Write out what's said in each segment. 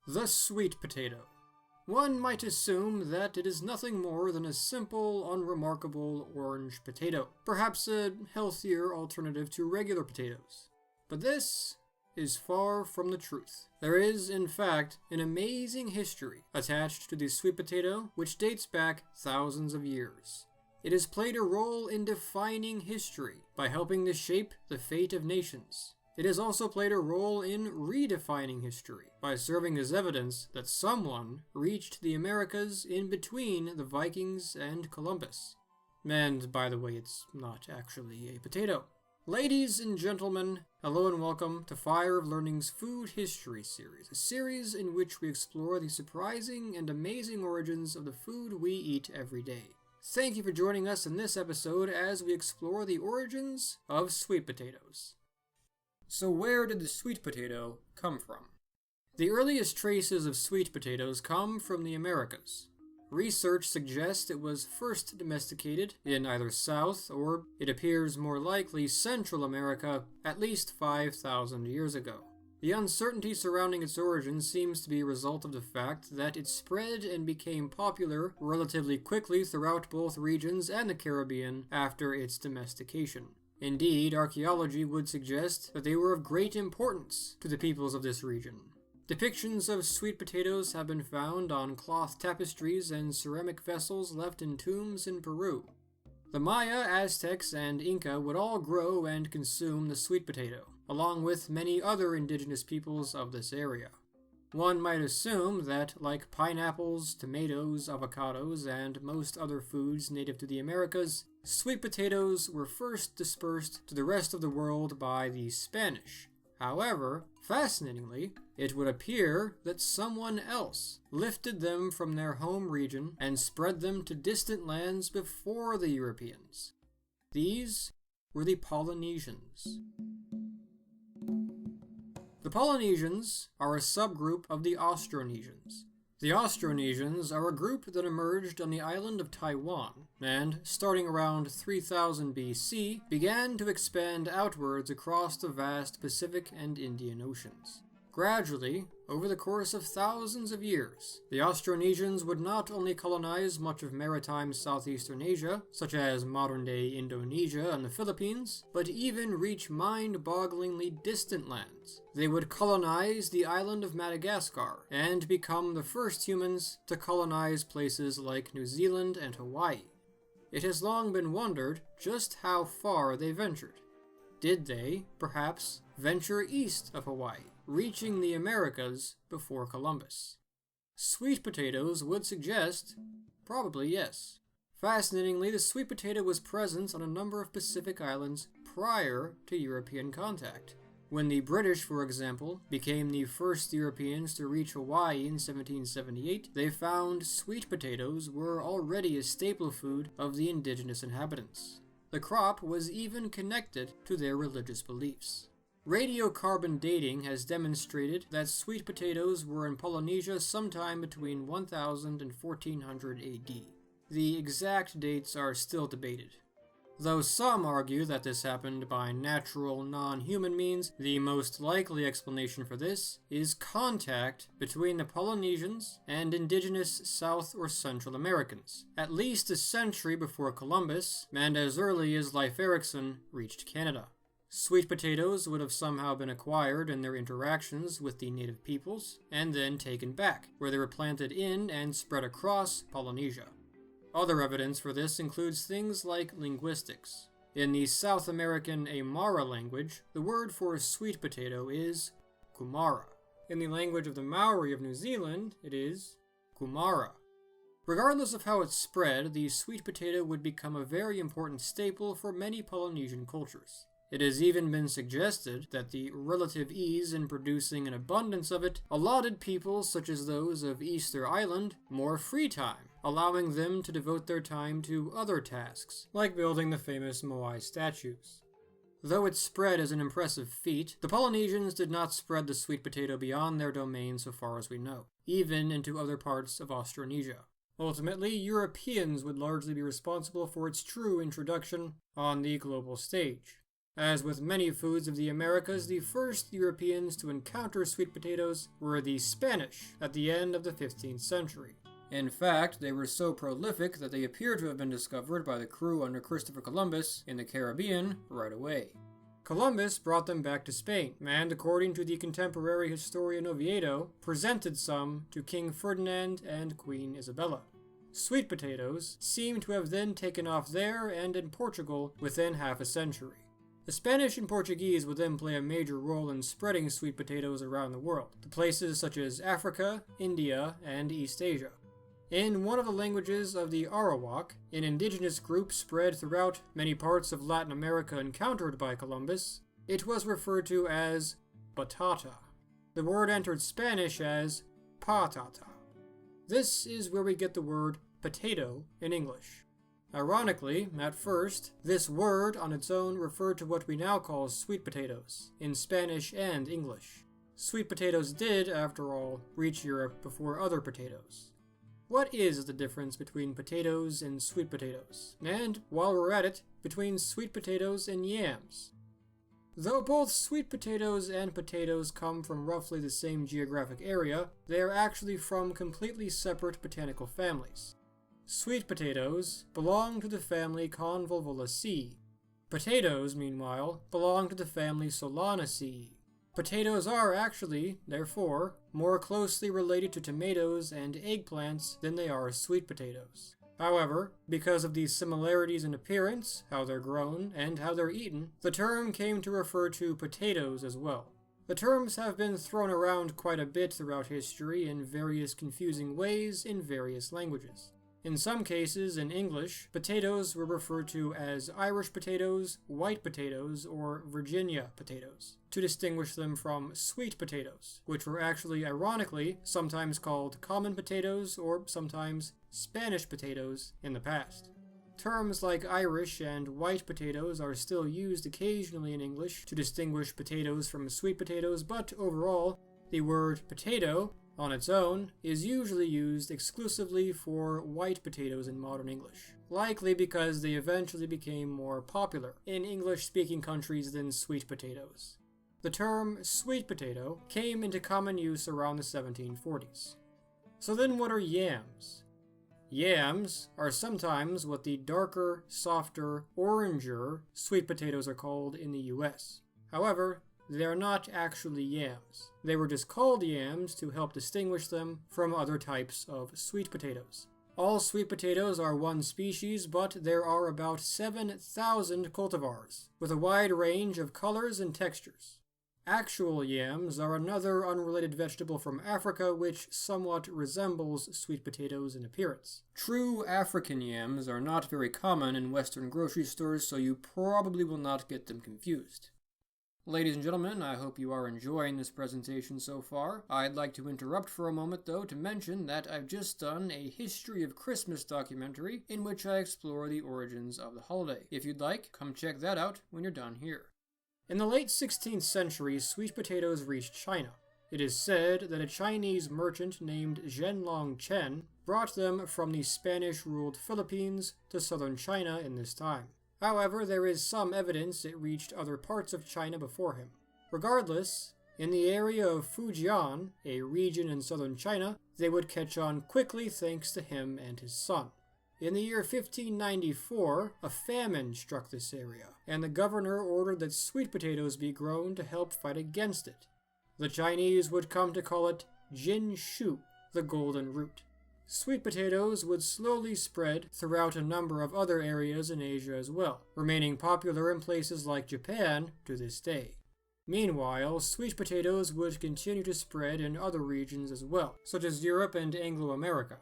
The sweet potato. One might assume that it is nothing more than a simple, unremarkable orange potato, perhaps a healthier alternative to regular potatoes. But this is far from the truth. There is, in fact, an amazing history attached to the sweet potato which dates back thousands of years. It has played a role in defining history by helping to shape the fate of nations. It has also played a role in redefining history by serving as evidence that someone reached the Americas in between the Vikings and Columbus. And, by the way, it's not actually a potato. Ladies and gentlemen, hello and welcome to Fire of Learning's Food History series, a series in which we explore the surprising and amazing origins of the food we eat every day. Thank you for joining us in this episode as we explore the origins of sweet potatoes. So where did the sweet potato come from? The earliest traces of sweet potatoes come from the Americas. Research suggests it was first domesticated in either South or, it appears more likely, Central America at least 5,000 years ago. The uncertainty surrounding its origin seems to be a result of the fact that it spread and became popular relatively quickly throughout both regions and the Caribbean after its domestication. Indeed, archaeology would suggest that they were of great importance to the peoples of this region. Depictions of sweet potatoes have been found on cloth tapestries and ceramic vessels left in tombs in Peru. The Maya, Aztecs, and Inca would all grow and consume the sweet potato, along with many other indigenous peoples of this area. One might assume that, like pineapples, tomatoes, avocados, and most other foods native to the Americas, sweet potatoes were first dispersed to the rest of the world by the Spanish. However, fascinatingly, it would appear that someone else lifted them from their home region and spread them to distant lands before the Europeans. These were the Polynesians. The Polynesians are a subgroup of the Austronesians. The Austronesians are a group that emerged on the island of Taiwan, and, starting around 3000 BC, began to expand outwards across the vast Pacific and Indian Oceans. Gradually, over the course of thousands of years, the Austronesians would not only colonize much of maritime southeastern Asia, such as modern-day Indonesia and the Philippines, but even reach mind-bogglingly distant lands. They would colonize the island of Madagascar, and become the first humans to colonize places like New Zealand and Hawaii. It has long been wondered just how far they ventured. Did they, perhaps, venture east of Hawaii, reaching the Americas before Columbus? Sweet potatoes would suggest probably yes. Fascinatingly, the sweet potato was present on a number of Pacific islands prior to European contact. When the British, for example, became the first Europeans to reach Hawaii in 1778, they found sweet potatoes were already a staple food of the indigenous inhabitants. The crop was even connected to their religious beliefs. Radiocarbon dating has demonstrated that sweet potatoes were in Polynesia sometime between 1000 and 1400 AD. The exact dates are still debated. Though some argue that this happened by natural, non-human means, the most likely explanation for this is contact between the Polynesians and indigenous South or Central Americans, at least a century before Columbus, and as early as Leif Erikson reached Canada. Sweet potatoes would have somehow been acquired in their interactions with the native peoples, and then taken back, where they were planted in and spread across Polynesia. Other evidence for this includes things like linguistics. In the South American Aymara language, the word for sweet potato is kumara. In the language of the Maori of New Zealand, it is kumara. Regardless of how it spread, the sweet potato would become a very important staple for many Polynesian cultures. It has even been suggested that the relative ease in producing an abundance of it allotted peoples such as those of Easter Island more free time, allowing them to devote their time to other tasks, like building the famous Moai statues. Though it spread as an impressive feat, the Polynesians did not spread the sweet potato beyond their domain so far as we know, even into other parts of Austronesia. Ultimately, Europeans would largely be responsible for its true introduction on the global stage. As with many foods of the Americas, the first Europeans to encounter sweet potatoes were the Spanish at the end of the 15th century. In fact, they were so prolific that they appear to have been discovered by the crew under Christopher Columbus in the Caribbean right away. Columbus brought them back to Spain, and according to the contemporary historian Oviedo, presented some to King Ferdinand and Queen Isabella. Sweet potatoes seem to have then taken off there and in Portugal within half a century. The Spanish and Portuguese would then play a major role in spreading sweet potatoes around the world, to places such as Africa, India, and East Asia. In one of the languages of the Arawak, an indigenous group spread throughout many parts of Latin America encountered by Columbus, it was referred to as batata. The word entered Spanish as patata. This is where we get the word potato in English. Ironically, at first, this word on its own referred to what we now call sweet potatoes, in Spanish and English. Sweet potatoes did, after all, reach Europe before other potatoes. What is the difference between potatoes and sweet potatoes? And, while we're at it, between sweet potatoes and yams? Though both sweet potatoes and potatoes come from roughly the same geographic area, they are actually from completely separate botanical families. Sweet potatoes belong to the family Convolvulaceae. Potatoes, meanwhile, belong to the family Solanaceae. Potatoes are actually, therefore, more closely related to tomatoes and eggplants than they are sweet potatoes. However, because of these similarities in appearance, how they're grown, and how they're eaten, the term came to refer to potatoes as well. The terms have been thrown around quite a bit throughout history in various confusing ways in various languages. In some cases, in English, potatoes were referred to as Irish potatoes, white potatoes, or Virginia potatoes, to distinguish them from sweet potatoes, which were actually, ironically, sometimes called common potatoes or sometimes Spanish potatoes in the past. Terms like Irish and white potatoes are still used occasionally in English to distinguish potatoes from sweet potatoes, but overall, the word potato on its own is usually used exclusively for white potatoes in modern English, likely because they eventually became more popular in English-speaking countries than sweet potatoes. The term sweet potato came into common use around the 1740s. So then what are yams? Yams are sometimes what the darker, softer, oranger sweet potatoes are called in the US. However, they are not actually yams. They were just called yams to help distinguish them from other types of sweet potatoes. All sweet potatoes are one species, but there are about 7,000 cultivars, with a wide range of colors and textures. Actual yams are another unrelated vegetable from Africa which somewhat resembles sweet potatoes in appearance. True African yams are not very common in Western grocery stores, so you probably will not get them confused. Ladies and gentlemen, I hope you are enjoying this presentation so far. I'd like to interrupt for a moment, though, to mention that I've just done a History of Christmas documentary in which I explore the origins of the holiday. If you'd like, come check that out when you're done here. In the late 16th century, sweet potatoes reached China. It is said that a Chinese merchant named Zhenlong Chen brought them from the Spanish-ruled Philippines to southern China in this time. However, there is some evidence it reached other parts of China before him. Regardless, in the area of Fujian, a region in southern China, they would catch on quickly thanks to him and his son. In the year 1594, a famine struck this area, and the governor ordered that sweet potatoes be grown to help fight against it. The Chinese would come to call it Jin Shu, the golden root. Sweet potatoes would slowly spread throughout a number of other areas in Asia as well, remaining popular in places like Japan to this day. Meanwhile, sweet potatoes would continue to spread in other regions as well, such as Europe and Anglo-America.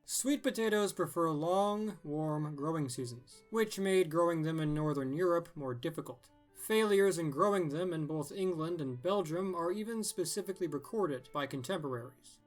Sweet potatoes prefer long, warm growing seasons, which made growing them in northern Europe more difficult. Failures in growing them in both England and Belgium are even specifically recorded by contemporaries.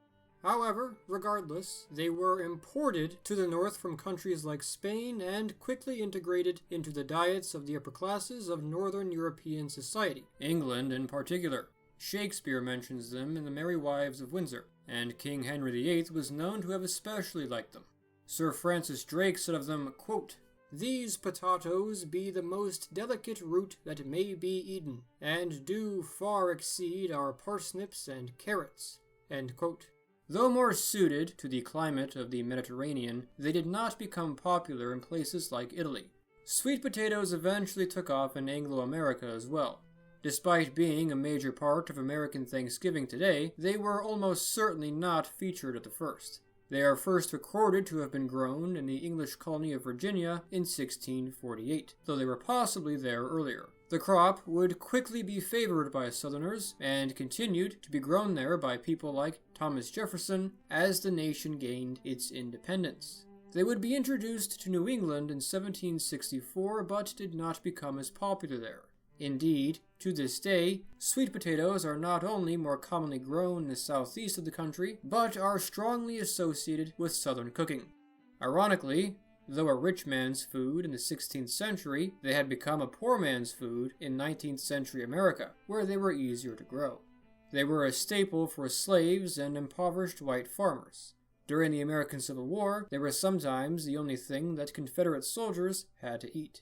However, regardless, they were imported to the north from countries like Spain and quickly integrated into the diets of the upper classes of northern European society, England in particular. Shakespeare mentions them in The Merry Wives of Windsor, and King Henry VIII was known to have especially liked them. Sir Francis Drake said of them, quote, These potatoes be the most delicate root that may be eaten, and do far exceed our parsnips and carrots." End quote. Though more suited to the climate of the Mediterranean, they did not become popular in places like Italy. Sweet potatoes eventually took off in Anglo-America as well. Despite being a major part of American Thanksgiving today, they were almost certainly not featured at the first. They are first recorded to have been grown in the English colony of Virginia in 1648, though they were possibly there earlier. The crop would quickly be favored by Southerners and continued to be grown there by people like Thomas Jefferson as the nation gained its independence. They would be introduced to New England in 1764, but did not become as popular there. Indeed, to this day, sweet potatoes are not only more commonly grown in the southeast of the country, but are strongly associated with Southern cooking. Ironically, though a rich man's food in the 16th century, they had become a poor man's food in 19th century America, where they were easier to grow. They were a staple for slaves and impoverished white farmers. During the American Civil War, they were sometimes the only thing that Confederate soldiers had to eat.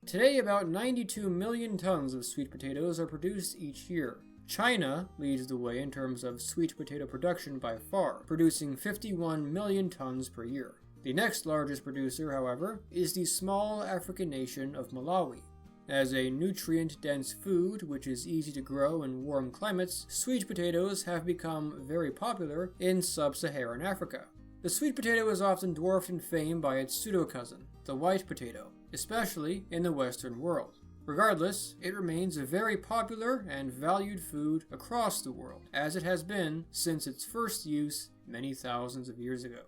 Today, about 92 million tons of sweet potatoes are produced each year. China leads the way in terms of sweet potato production by far, producing 51 million tons per year. The next largest producer, however, is the small African nation of Malawi. As a nutrient-dense food which is easy to grow in warm climates, sweet potatoes have become very popular in sub-Saharan Africa. The sweet potato is often dwarfed in fame by its pseudo-cousin, the white potato, especially in the Western world. Regardless, it remains a very popular and valued food across the world, as it has been since its first use many thousands of years ago.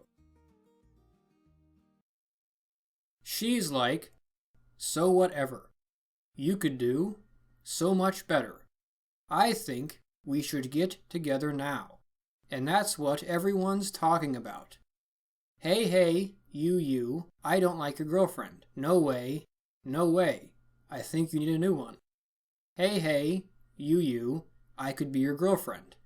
She's like, "So whatever. You could do so much better. I think we should get together now. And that's what everyone's talking about. Hey, you, I don't like your girlfriend. No way. I think you need a new one. Hey, you, I could be your girlfriend.